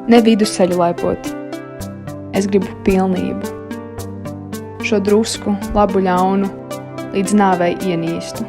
Ne vidusceļu laipot. Es gribu pilnību. Šo drusku, labu ļaunu, līdz nāvei ienīstu.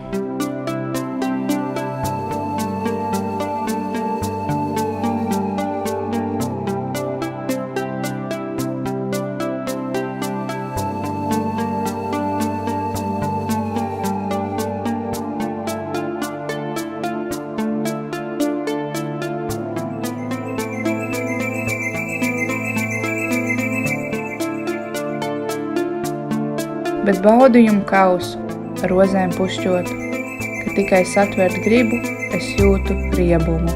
Bet baudījumu kausu, rozēm pušķotu, ka tikai satvert gribu, es jūtu riebumu.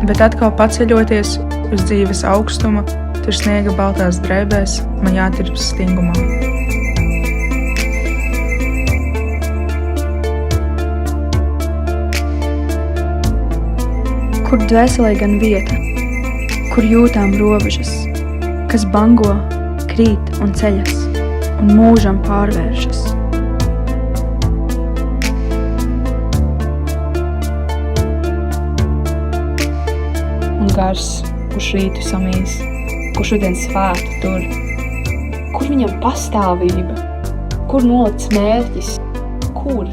Bet atkal paceļoties uz dzīves augstuma, tur sniega baltās drēbēs, man jātirps stingumā. Kur dvēselē gan vieta, kur jūtām robežas, kas bango, krīt un ceļas, un mūžam pārvēršas. Un gars, kurš rītu samīs, kur šodien svētu tur, kur viņam pastāvība, kur nolikts mērķis, kur?